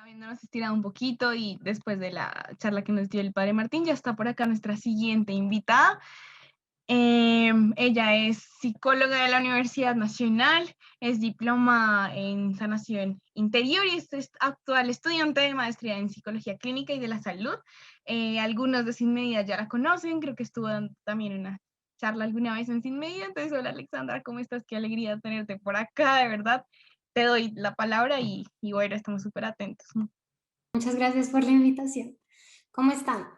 Habiéndonos estirado un poquito y después de la charla que nos dio el padre Martín, ya está por acá nuestra siguiente invitada. Ella es psicóloga de la Universidad Nacional, es diploma en sanación interior y es actual estudiante de maestría en psicología clínica y de la salud. Algunos de Sin Medida ya la conocen, creo que estuvo dando también una charla alguna vez en Sin Medida. Entonces, hola Alexandra, ¿cómo estás? Qué alegría tenerte por acá, de verdad. Te doy la palabra y bueno, estamos súper atentos. Muchas gracias por la invitación. ¿Cómo están?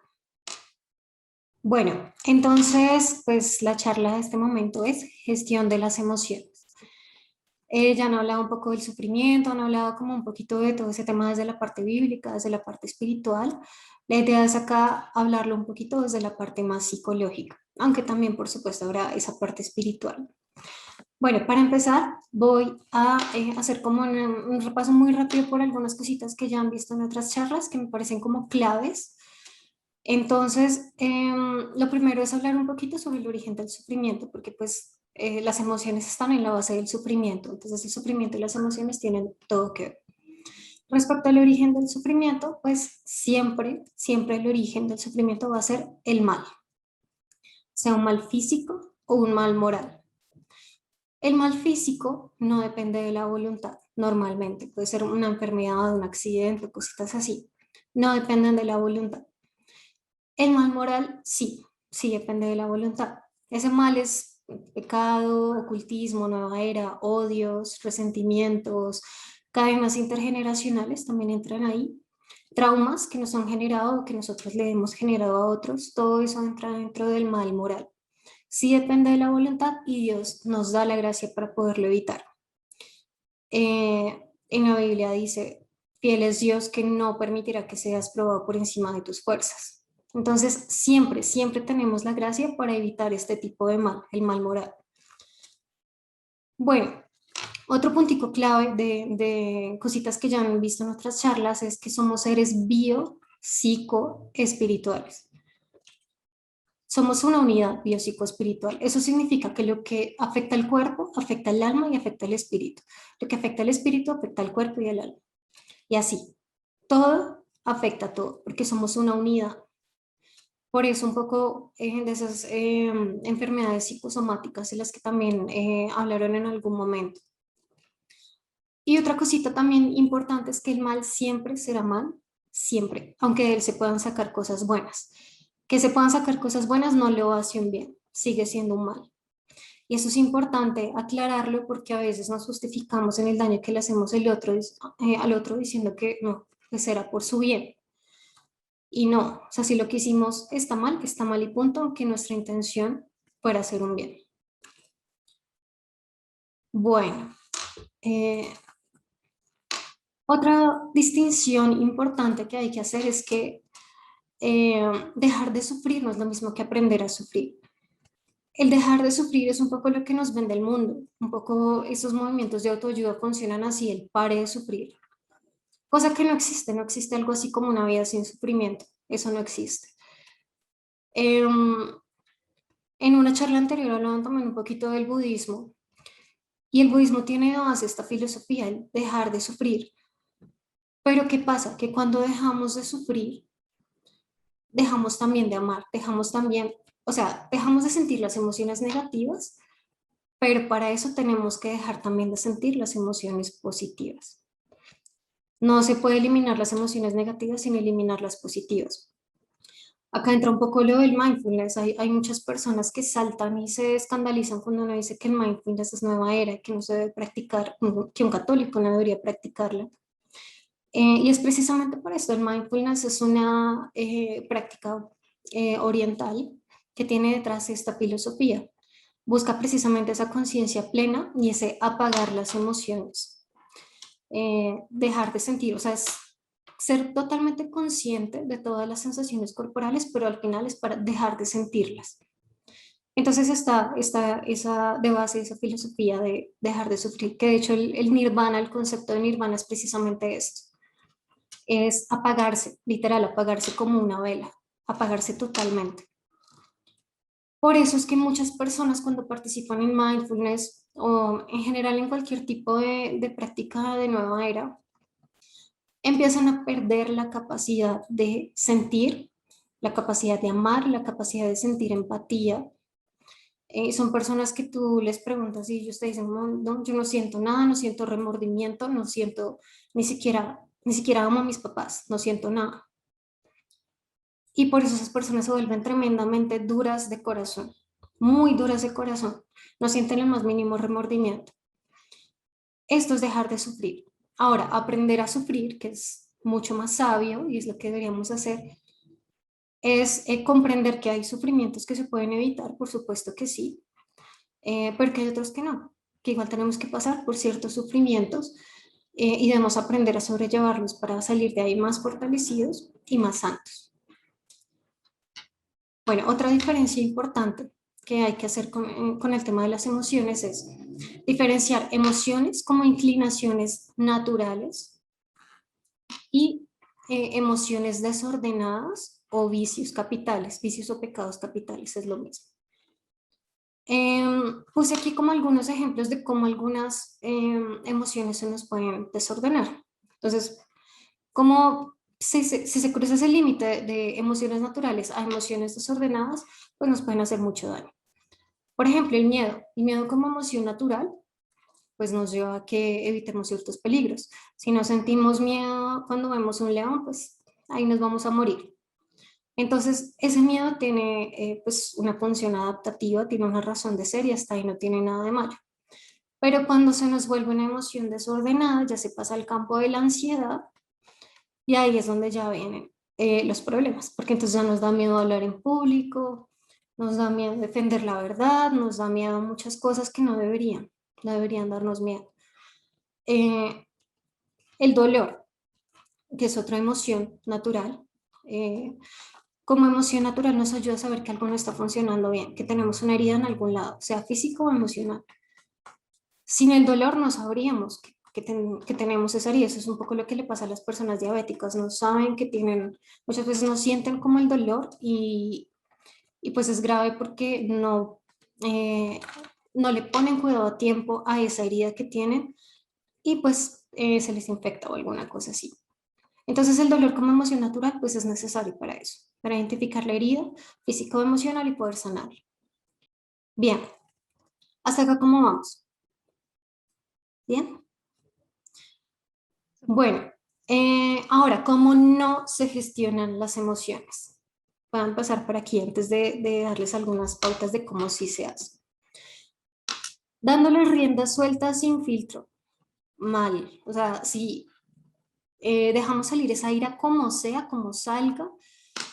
Bueno, entonces, pues la charla de este momento es gestión de las emociones. Ya han hablado un poco del sufrimiento, han hablado como un poquito de todo ese tema desde la parte bíblica, desde la parte espiritual. La idea es acá hablarlo un poquito desde la parte más psicológica, aunque también, por supuesto, habrá esa parte espiritual. Bueno, para empezar, voy a hacer como un repaso muy rápido por algunas cositas que ya han visto en otras charlas que me parecen como claves. Entonces, lo primero es hablar un poquito sobre el origen del sufrimiento, porque pues las emociones están en la base del sufrimiento, entonces el sufrimiento y las emociones tienen todo que ver. Respecto al origen del sufrimiento, pues siempre el origen del sufrimiento va a ser el mal, sea un mal físico o un mal moral. El mal físico no depende de la voluntad, normalmente, puede ser una enfermedad, un accidente, cositas así, no dependen de la voluntad. El mal moral, sí depende de la voluntad. Ese mal es pecado, ocultismo, nueva era, odios, resentimientos, cadenas intergeneracionales también entran ahí, traumas que nos han generado o que nosotros le hemos generado a otros, todo eso entra dentro del mal moral. Sí depende de la voluntad y Dios nos da la gracia para poderlo evitar. En la Biblia dice, fiel es Dios que no permitirá que seas probado por encima de tus fuerzas. Entonces, siempre tenemos la gracia para evitar este tipo de mal, el mal moral. Bueno, otro puntico clave de cositas que ya han visto en otras charlas es que somos seres psico-espirituales. Somos una unidad biopsicoespiritual. Eso significa que lo que afecta al cuerpo afecta al alma y afecta al espíritu. Lo que afecta al espíritu afecta al cuerpo y al alma. Y así, todo afecta a todo, porque somos una unidad. Por eso un poco de esas enfermedades psicosomáticas de las que también hablaron en algún momento. Y otra cosita también importante es que el mal siempre será mal, siempre, aunque de él se puedan sacar cosas buenas. Que se puedan sacar cosas buenas no lo hace un bien, sigue siendo un mal. Y eso es importante aclararlo porque a veces nos justificamos en el daño que le hacemos al otro diciendo que no, que será por su bien. Y no, o sea, si lo que hicimos está mal y punto, aunque nuestra intención fuera hacer un bien. Bueno, otra distinción importante que hay que hacer es que dejar de sufrir no es lo mismo que aprender a sufrir. El dejar de sufrir es un poco lo que nos vende el mundo, un poco esos movimientos de autoayuda funcionan así, el pare de sufrir, cosa que no existe algo así como una vida sin sufrimiento, eso no existe. En una charla anterior hablaban también un poquito del budismo y el budismo tiene de base esta filosofía, el dejar de sufrir. Pero ¿qué pasa? Que cuando dejamos de sufrir, dejamos también de amar, dejamos también, o sea, dejamos de sentir las emociones negativas, pero para eso tenemos que dejar también de sentir las emociones positivas. No se puede eliminar las emociones negativas sin eliminar las positivas. Acá entra un poco lo del mindfulness. Hay muchas personas que saltan y se escandalizan cuando uno dice que el mindfulness es nueva era, que no se debe practicar, que un católico no debería practicarla. Y es precisamente por esto, el mindfulness es una práctica oriental que tiene detrás esta filosofía. Busca precisamente esa conciencia plena y ese apagar las emociones, dejar de sentir, o sea, es ser totalmente consciente de todas las sensaciones corporales, pero al final es para dejar de sentirlas. Entonces está esa de base, esa filosofía de dejar de sufrir, que de hecho el nirvana, el concepto de nirvana es precisamente esto, es apagarse, literal, apagarse como una vela, apagarse totalmente. Por eso es que muchas personas cuando participan en mindfulness o en general en cualquier tipo de práctica de nueva era, empiezan a perder la capacidad de sentir, la capacidad de amar, la capacidad de sentir empatía. Son personas que tú les preguntas y ellos te dicen, no, no, yo no siento nada, no siento remordimiento, no siento ni siquiera amo a mis papás, no siento nada. Y por eso esas personas se vuelven tremendamente duras de corazón, muy duras de corazón, no sienten el más mínimo remordimiento. Esto es dejar de sufrir. Ahora, aprender a sufrir, que es mucho más sabio y es lo que deberíamos hacer, es comprender que hay sufrimientos que se pueden evitar, por supuesto que sí, pero que hay otros que no, que igual tenemos que pasar por ciertos sufrimientos y debemos aprender a sobrellevarlos para salir de ahí más fortalecidos y más santos. Bueno, otra diferencia importante que hay que hacer con el tema de las emociones es diferenciar emociones como inclinaciones naturales y emociones desordenadas o vicios capitales, vicios o pecados capitales, es lo mismo. Puse aquí como algunos ejemplos de cómo algunas emociones se nos pueden desordenar. Entonces, como si se cruza ese límite de emociones naturales a emociones desordenadas, pues nos pueden hacer mucho daño. Por ejemplo, el miedo. El miedo como emoción natural, pues nos lleva a que evitemos ciertos peligros. Si no sentimos miedo cuando vemos un león, pues ahí nos vamos a morir. Entonces, ese miedo tiene pues una función adaptativa, tiene una razón de ser y hasta ahí no tiene nada de malo. Pero cuando se nos vuelve una emoción desordenada, ya se pasa al campo de la ansiedad y ahí es donde ya vienen los problemas, porque entonces ya nos da miedo hablar en público, nos da miedo defender la verdad, nos da miedo muchas cosas que no deberían darnos miedo. El dolor, que es otra emoción natural, como emoción natural nos ayuda a saber que algo no está funcionando bien, que tenemos una herida en algún lado, sea físico o emocional. Sin el dolor no sabríamos que tenemos esa herida. Eso es un poco lo que le pasa a las personas diabéticas. No saben que tienen, muchas veces no sienten como el dolor y pues es grave porque no le ponen cuidado a tiempo a esa herida que tienen y pues se les infecta o alguna cosa así. Entonces el dolor como emoción natural pues es necesario para eso, para identificar la herida físico o emocional y poder sanarla. Bien, hasta acá cómo vamos. Bien. Bueno, ahora, ¿cómo no se gestionan las emociones? Voy a empezar por aquí antes de darles algunas pautas de cómo sí se hace. Dándole rienda suelta sin filtro, mal. O sea, si dejamos salir esa ira como sea, como salga,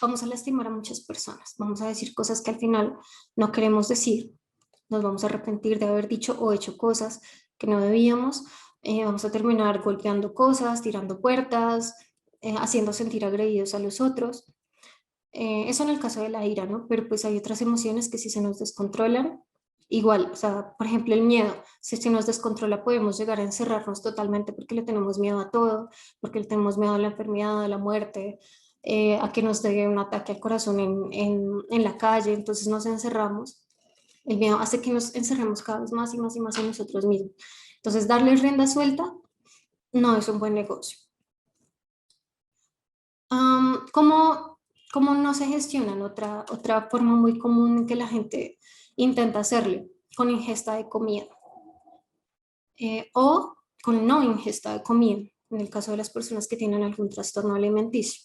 vamos a lastimar a muchas personas. Vamos a decir cosas que al final no queremos decir. Nos vamos a arrepentir de haber dicho o hecho cosas que no debíamos. Vamos a terminar golpeando cosas, tirando puertas, haciendo sentir agredidos a los otros. Eso en el caso de la ira, ¿no? Pero pues hay otras emociones que si se nos descontrolan, igual, o sea, por ejemplo, el miedo, si se nos descontrola podemos llegar a encerrarnos totalmente porque le tenemos miedo a todo, porque le tenemos miedo a la enfermedad, a la muerte, a que nos dé un ataque al corazón en la calle, entonces nos encerramos. El miedo hace que nos encerremos cada vez más y más y más en nosotros mismos. Entonces, darle rienda suelta no es un buen negocio. ¿Cómo, cómo no se gestionan? Otra forma muy común que la gente intenta hacerle, con ingesta de comida o con no ingesta de comida, en el caso de las personas que tienen algún trastorno alimenticio.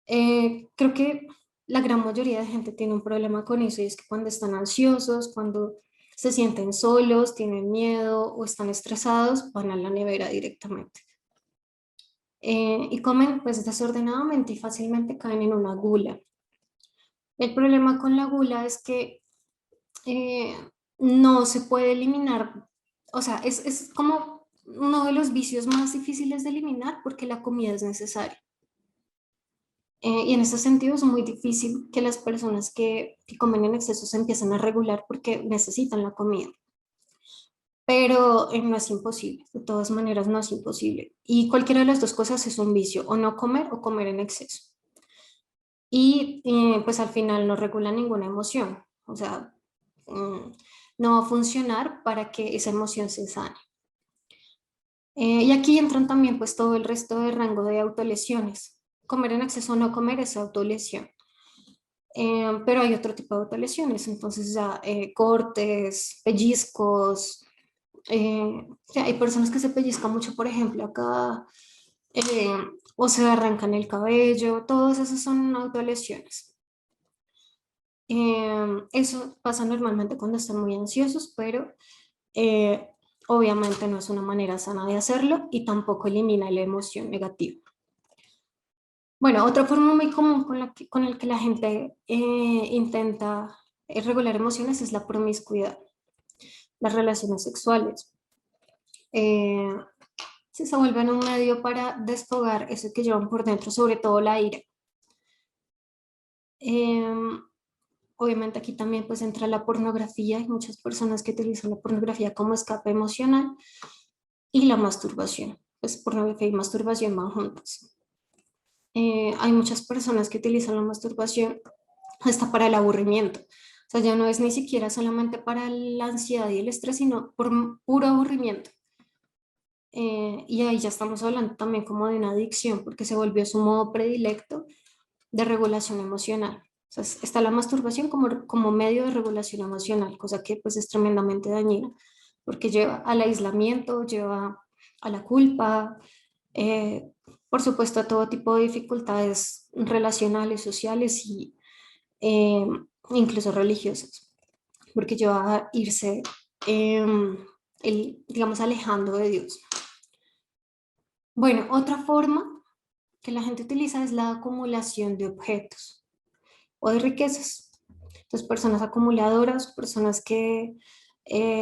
Creo que la gran mayoría de gente tiene un problema con eso y es que cuando están ansiosos, cuando se sienten solos, tienen miedo o están estresados, van a la nevera directamente. Y comen pues desordenadamente y fácilmente caen en una gula. El problema con la gula es que eh, no se puede eliminar, o sea, es como uno de los vicios más difíciles de eliminar porque la comida es necesaria. Y en ese sentido es muy difícil que las personas que comen en exceso se empiecen a regular porque necesitan la comida. Pero no es imposible, de todas maneras no es imposible. Y cualquiera de las dos cosas es un vicio, o no comer o comer en exceso. Y pues al final no regula ninguna emoción, o sea, no va a funcionar para que esa emoción se sane. Y aquí entran también pues todo el resto del rango de autolesiones. Comer en exceso o no comer es autolesión. Pero hay otro tipo de autolesiones, entonces ya cortes, pellizcos, sí, hay personas que se pellizcan mucho, por ejemplo, acá, eh, o se arrancan el cabello, todas esas son autolesiones. Eso pasa normalmente cuando están muy ansiosos, pero eh, obviamente no es una manera sana de hacerlo y tampoco elimina la emoción negativa. Bueno, otra forma muy común con el que la gente intenta regular emociones es la promiscuidad, las relaciones sexuales. Eh, si se vuelven un medio para desfogar eso que llevan por dentro, sobre todo la ira. Eh, Obviamente aquí también pues entra la pornografía, hay muchas personas que utilizan la pornografía como escape emocional y la masturbación, pues pornografía y masturbación van juntas. Hay muchas personas que utilizan la masturbación hasta para el aburrimiento. O sea, ya no es ni siquiera solamente para la ansiedad y el estrés, sino por puro aburrimiento. Y ahí ya estamos hablando también como de una adicción, porque se volvió su modo predilecto de regulación emocional. O sea, está la masturbación como medio de regulación emocional, cosa que pues es tremendamente dañina, porque lleva al aislamiento, lleva a la culpa, eh, por supuesto a todo tipo de dificultades relacionales, sociales y eh, incluso religiosas, porque lleva a irse, digamos, alejando de Dios. Bueno, otra forma que la gente utiliza es la acumulación de objetos o de riquezas. Entonces, personas acumuladoras, personas que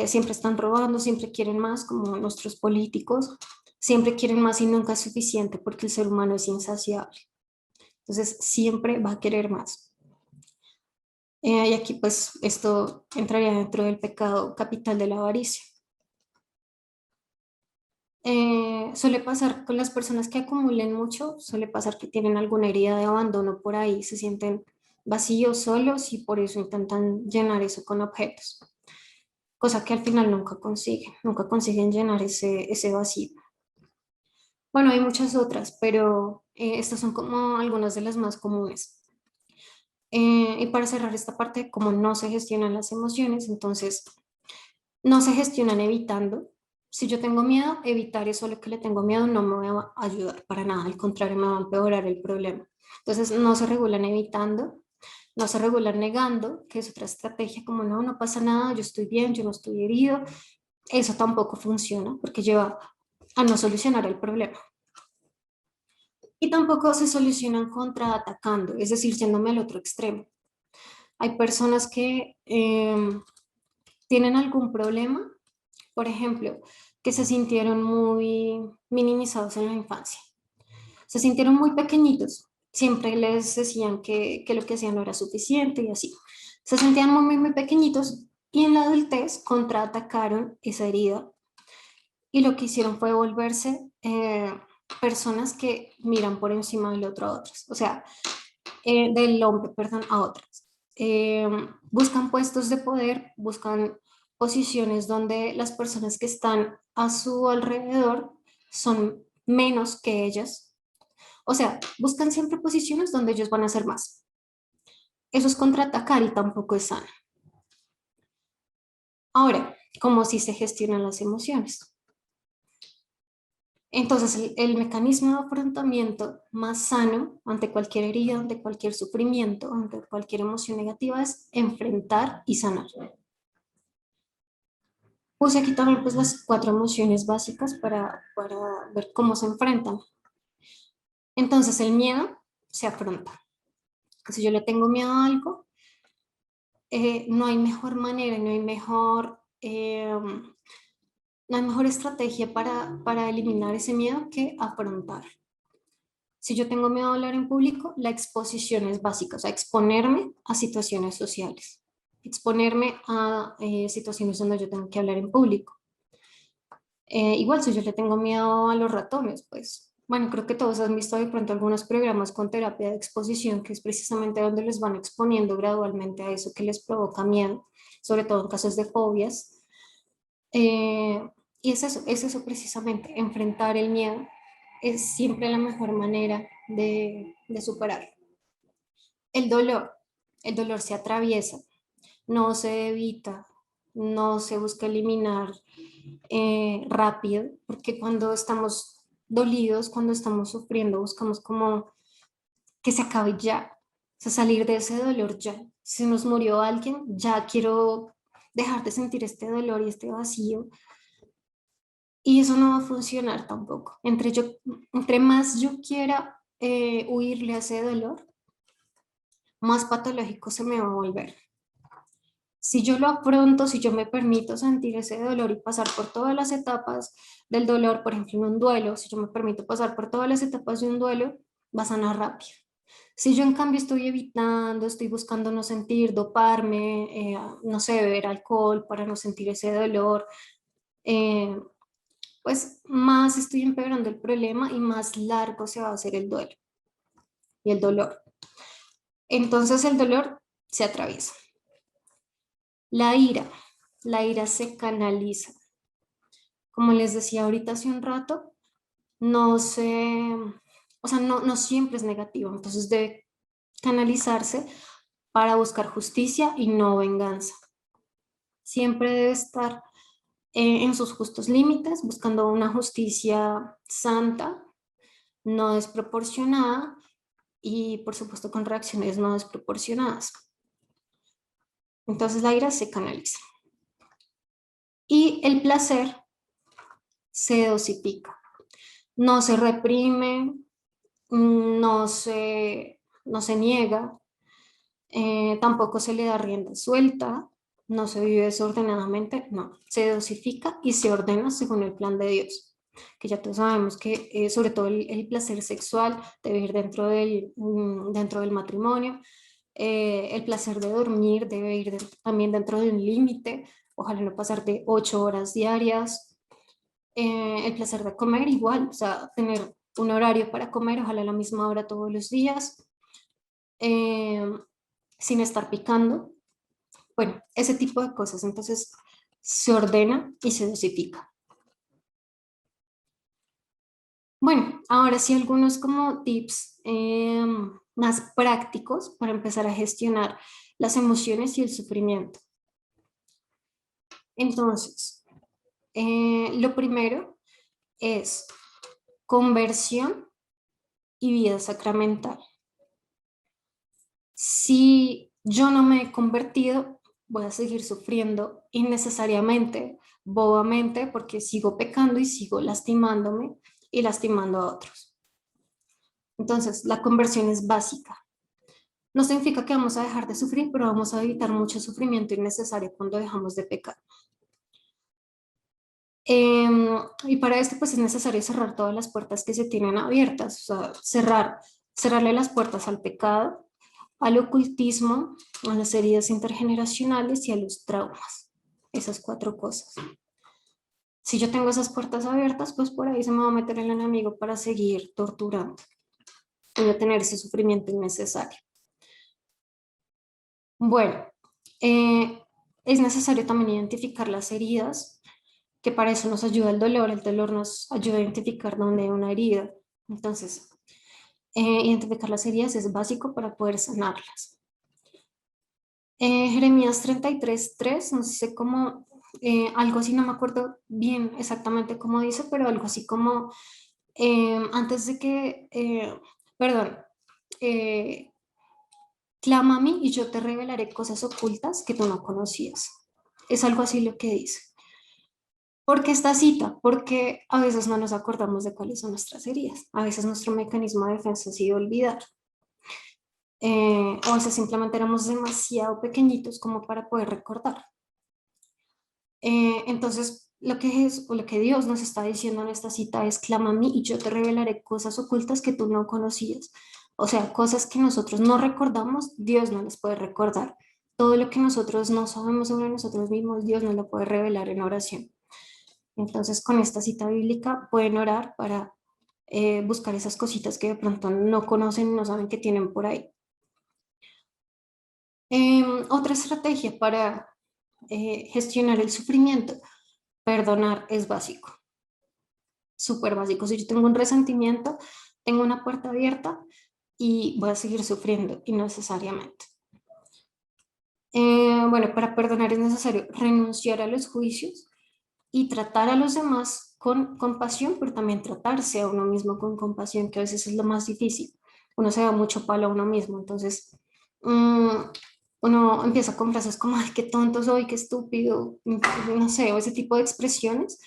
siempre están robando, siempre quieren más, como nuestros políticos, siempre quieren más y nunca es suficiente porque el ser humano es insaciable. Entonces, siempre va a querer más. Y aquí, pues, esto entraría dentro del pecado capital de la avaricia. Suele pasar con las personas que acumulen mucho, suele pasar que tienen alguna herida de abandono por ahí, se sienten vacíos, solos y por eso intentan llenar eso con objetos, cosa que al final nunca consiguen llenar ese vacío. Bueno, hay muchas otras, pero estas son como algunas de las más comunes. Y para cerrar esta parte, de cómo no se gestionan las emociones, entonces no se gestionan evitando. Si yo tengo miedo, evitar eso a lo que le tengo miedo no me va a ayudar para nada, al contrario, me va a empeorar el problema. Entonces, no se regulan evitando, no se regulan negando, que es otra estrategia como no, no pasa nada, yo estoy bien, yo no estoy herido. Eso tampoco funciona porque lleva a no solucionar el problema. Y tampoco se solucionan contraatacando, es decir, yéndome al otro extremo. Hay personas que tienen algún problema, por ejemplo, que se sintieron muy minimizados en la infancia. Se sintieron muy pequeñitos. Siempre les decían que lo que hacían no era suficiente y así. Se sentían muy pequeñitos y en la adultez contraatacaron esa herida y lo que hicieron fue volverse personas que miran por encima del otro a otros. O sea, del hombre, perdón, a otras. Buscan puestos de poder, buscan posiciones donde las personas que están a su alrededor son menos que ellas. O sea, buscan siempre posiciones donde ellos van a ser más. Eso es contraatacar y tampoco es sano. Ahora, ¿cómo si se gestionan las emociones? Entonces, el mecanismo de afrontamiento más sano ante cualquier herida, ante cualquier sufrimiento, ante cualquier emoción negativa es enfrentar y sanar. Puse aquí también pues, las 4 emociones básicas para ver cómo se enfrentan. Entonces, el miedo se afronta. Si yo le tengo miedo a algo, no hay mejor manera, no hay mejor estrategia para eliminar ese miedo que afrontar. Si yo tengo miedo a hablar en público, la exposición es básica, o sea, exponerme a situaciones sociales, exponerme a situaciones donde yo tengo que hablar en público. Igual si yo le tengo miedo a los ratones, pues bueno, creo que todos han visto de pronto algunos programas con terapia de exposición, que es precisamente donde les van exponiendo gradualmente a eso que les provoca miedo, sobre todo en casos de fobias. Eh, Y es eso precisamente, enfrentar el miedo es siempre la mejor manera de superar. El dolor, el dolor se atraviesa, no se evita, no se busca eliminar rápido, porque cuando estamos dolidos, cuando estamos sufriendo, buscamos como que se acabe ya, o sea, salir de ese dolor ya. Si nos murió alguien, ya quiero dejar de sentir este dolor y este vacío. Y eso no va a funcionar tampoco. Entre más yo quiera huirle a ese dolor, más patológico se me va a volver. Si yo lo afronto, si yo me permito sentir ese dolor y pasar por todas las etapas del dolor, por ejemplo, en un duelo, si yo me permito pasar por todas las etapas de un duelo, va a sanar rápido. Si yo en cambio estoy evitando, estoy buscando no sentir, doparme, no sé, beber alcohol para no sentir ese dolor, eh, pues más estoy empeorando el problema y más largo se va a hacer el duelo y el dolor. Entonces el dolor se atraviesa. La ira, la ira se canaliza. Como les decía ahorita hace un rato, no se, o sea, no siempre es negativo, entonces debe canalizarse para buscar justicia y no venganza. Siempre debe estar en sus justos límites, buscando una justicia santa, no desproporcionada y por supuesto con reacciones no desproporcionadas. Entonces la ira se canaliza. Y el placer se dosifica. No se reprime, no se niega, tampoco se le da rienda suelta, no se vive desordenadamente, no, se dosifica y se ordena según el plan de Dios, que ya todos sabemos que sobre todo el placer sexual debe ir dentro del matrimonio, el placer de dormir debe ir también dentro de un límite, ojalá no pasar de 8 horas diarias, el placer de comer igual, o sea, tener un horario para comer, ojalá a la misma hora todos los días, eh, sin estar picando, bueno, ese tipo de cosas. Entonces se ordena y se dosifica. Bueno, ahora sí algunos como tips más prácticos para empezar a gestionar las emociones y el sufrimiento. Entonces, lo primero es conversión y vida sacramental. Si yo no me he convertido, voy a seguir sufriendo innecesariamente, bobamente, porque sigo pecando y sigo lastimándome y lastimando a otros. Entonces, la conversión es básica. No significa que vamos a dejar de sufrir, pero vamos a evitar mucho sufrimiento innecesario cuando dejamos de pecar. Y para esto, pues es necesario cerrar todas las puertas que se tienen abiertas, o sea, cerrarle las puertas al pecado, al ocultismo, a las heridas intergeneracionales y a los traumas. Esas 4 cosas. Si yo tengo esas puertas abiertas, pues por ahí se me va a meter el enemigo para seguir torturando y no tener ese sufrimiento innecesario. Bueno, es necesario también identificar las heridas, que para eso nos ayuda el dolor nos ayuda a identificar dónde hay una herida. Entonces, identificar las heridas es básico para poder sanarlas. Jeremías 33:3, no sé cómo, algo así, no me acuerdo bien exactamente cómo dice, pero algo así como, antes de que, perdón, eh, clama a mí y yo te revelaré cosas ocultas que tú no conocías. Es algo así lo que dice. ¿Por qué esta cita? Porque a veces no nos acordamos de cuáles son nuestras heridas. A veces nuestro mecanismo de defensa ha sido olvidar. O a veces simplemente éramos demasiado pequeñitos como para poder recordar. Entonces, lo que Dios nos está diciendo en esta cita es, clama a mí y yo te revelaré cosas ocultas que tú no conocías. O sea, cosas que nosotros no recordamos, Dios no las puede recordar. Todo lo que nosotros no sabemos sobre nosotros mismos, Dios nos lo puede revelar en oración. Entonces, con esta cita bíblica pueden orar para buscar esas cositas que de pronto no conocen, no saben que tienen por ahí. Otra estrategia para gestionar el sufrimiento perdonar es básico, súper básico. Si yo tengo un resentimiento, tengo una puerta abierta y voy a seguir sufriendo innecesariamente. Bueno, para perdonar es necesario renunciar a los juicios y tratar a los demás con compasión, pero también tratarse a uno mismo con compasión, que a veces es lo más difícil. Uno se da mucho palo a uno mismo, entonces uno empieza con frases como, ay, qué tonto soy, qué estúpido, no sé, o ese tipo de expresiones,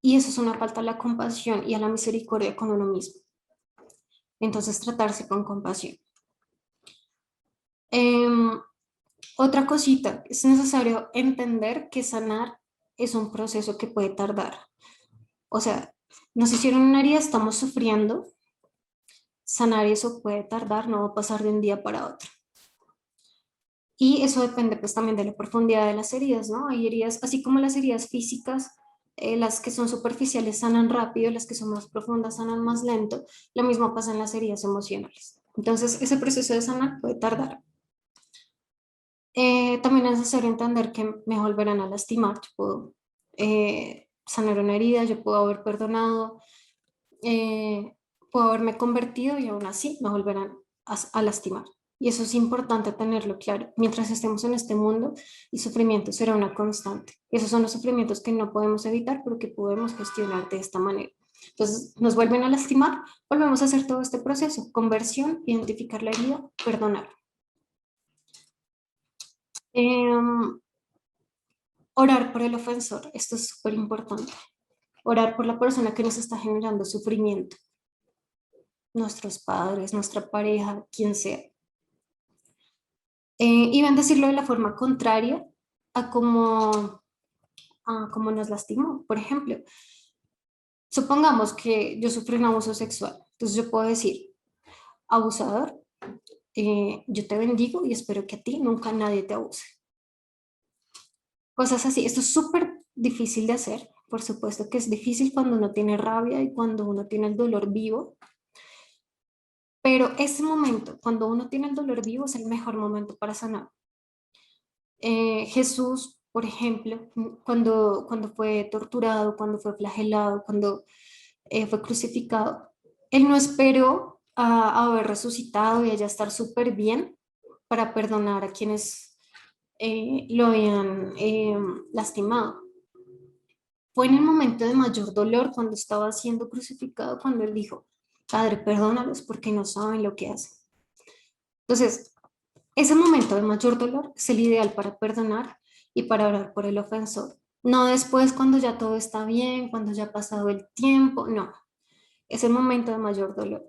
y eso es una falta a la compasión y a la misericordia con uno mismo. Entonces, tratarse con compasión. Otra cosita, es necesario entender que sanar es un proceso que puede tardar. O sea, nos hicieron una herida, estamos sufriendo, sanar eso puede tardar, no va a pasar de un día para otro. Y eso depende pues también de la profundidad de las heridas, ¿no? Hay heridas, así como las heridas físicas, las que son superficiales sanan rápido, las que son más profundas sanan más lento, lo mismo pasa en las heridas emocionales. Entonces, ese proceso de sanar puede tardar. También es necesario entender que me volverán a lastimar. Yo puedo sanar una herida, yo puedo haber perdonado, eh, puedo haberme convertido y aún así me volverán a lastimar. Y eso es importante tenerlo claro. Mientras estemos en este mundo, el sufrimiento será una constante. Esos son los sufrimientos que no podemos evitar, pero que podemos gestionar de esta manera. Entonces, nos vuelven a lastimar, volvemos a hacer todo este proceso: conversión, identificar la herida, perdonar. Orar por el ofensor, esto es súper importante. Orar por la persona que nos está generando sufrimiento, nuestros padres, nuestra pareja, quien sea. Y bendecirlo de la forma contraria a como nos lastimó. Por ejemplo, supongamos que yo sufrí un abuso sexual, entonces yo puedo decir, abusador, yo te bendigo y espero que a ti nunca nadie te abuse. Cosas así. Esto es súper difícil de hacer. Por supuesto que es difícil cuando uno tiene rabia y cuando uno tiene el dolor vivo, pero ese momento, cuando uno tiene el dolor vivo, es el mejor momento para sanar. Jesús, por ejemplo, cuando fue torturado, cuando fue flagelado, cuando fue crucificado, él no esperó a haber resucitado y a ya estar súper bien para perdonar a quienes lo habían lastimado. Fue en el momento de mayor dolor, cuando estaba siendo crucificado, cuando él dijo, Padre, perdónalos porque no saben lo que hacen. Entonces, ese momento de mayor dolor es el ideal para perdonar y para orar por el ofensor. No después cuando ya todo está bien, cuando ya ha pasado el tiempo, no. Es el momento de mayor dolor.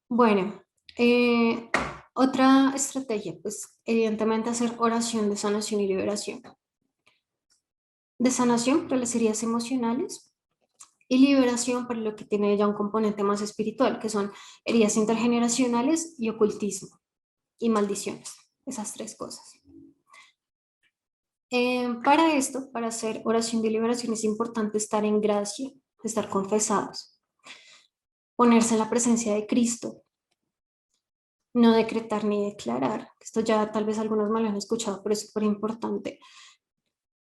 Bueno, otra estrategia, pues evidentemente hacer oración de sanación y liberación. De sanación para las heridas emocionales y liberación para lo que tiene ya un componente más espiritual, que son heridas intergeneracionales y ocultismo y maldiciones, esas tres cosas. Para esto, para hacer oración de liberación, es importante estar en gracia, estar confesados, ponerse en la presencia de Cristo, no decretar ni declarar. Esto ya tal vez algunos me lo han escuchado, pero es súper importante.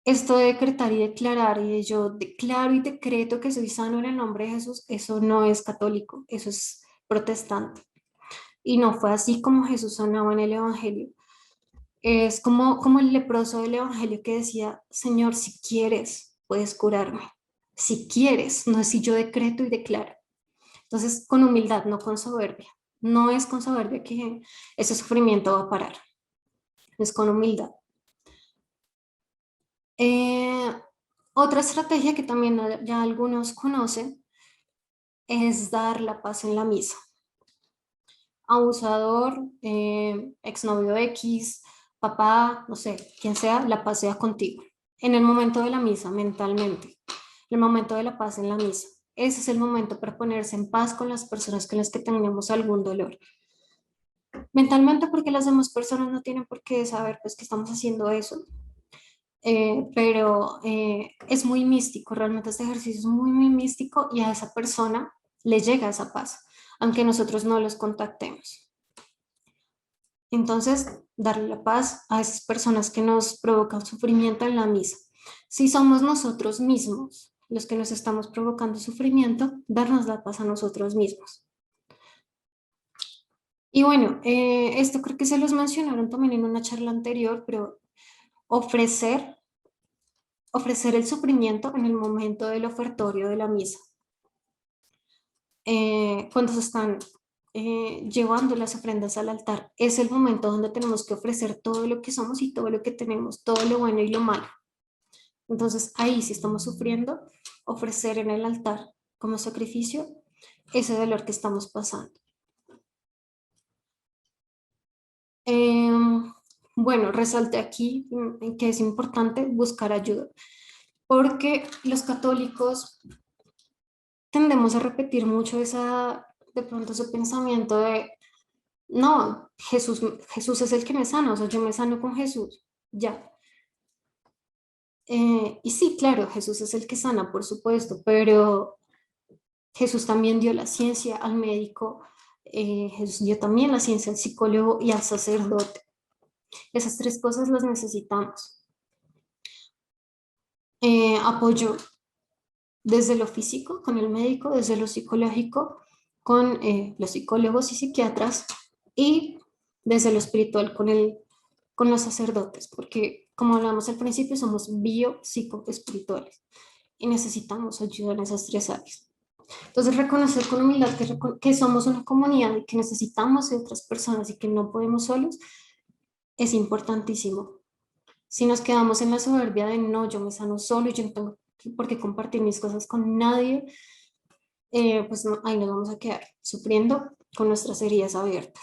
Esto de decretar y declarar y de yo declaro y decreto que soy sano en el nombre de Jesús, eso no es católico, eso es protestante. Y no fue así como Jesús sanaba en el Evangelio. Es como el leproso del Evangelio que decía, Señor, si quieres, puedes curarme. Si quieres, no es si yo decreto y declaro. Entonces, con humildad, no con soberbia. No es con soberbia que ese sufrimiento va a parar. Es con humildad. Otra estrategia que también ya algunos conocen es dar la paz en la misa. Abusador, exnovio X, papá, no sé, quien sea, la paz sea contigo. En el momento de la misa, mentalmente. El momento de la paz en la misa. Ese es el momento para ponerse en paz con las personas con las que tenemos algún dolor. Mentalmente, porque las demás personas no tienen por qué saber pues que estamos haciendo eso. Pero es muy místico, realmente este ejercicio es muy, muy místico y a esa persona le llega esa paz, aunque nosotros no los contactemos. Entonces, darle la paz a esas personas que nos provocan sufrimiento en la misa. Si somos nosotros mismos los que nos estamos provocando sufrimiento, darnos la paz a nosotros mismos. Y bueno, esto creo que se los mencionaron también en una charla anterior, pero ofrecer el sufrimiento en el momento del ofertorio de la misa. Cuando se están llevando las ofrendas al altar, es el momento donde tenemos que ofrecer todo lo que somos y todo lo que tenemos, todo lo bueno y lo malo. Entonces ahí si estamos sufriendo, ofrecer en el altar como sacrificio ese dolor que estamos pasando. Bueno, resalte aquí que es importante buscar ayuda, porque los católicos tendemos a repetir mucho de pronto ese pensamiento de, no, Jesús es el que me sana, o sea, yo me sano con Jesús, ya. Y sí, claro, Jesús es el que sana, por supuesto, pero Jesús también dio la ciencia al médico, Jesús dio también la ciencia al psicólogo y al sacerdote. Esas tres cosas las necesitamos. Apoyo desde lo físico con el médico, desde lo psicológico con los psicólogos y psiquiatras y desde lo espiritual con los sacerdotes, porque como hablamos al principio somos bio-psico-espirituales y necesitamos ayuda en esas tres áreas. Entonces reconocer con humildad que somos una comunidad y que necesitamos de otras personas y que no podemos solos es importantísimo. Si nos quedamos en la soberbia de no, yo me sano solo y yo no tengo por qué compartir mis cosas con nadie, pues no, ahí nos vamos a quedar sufriendo con nuestras heridas abiertas.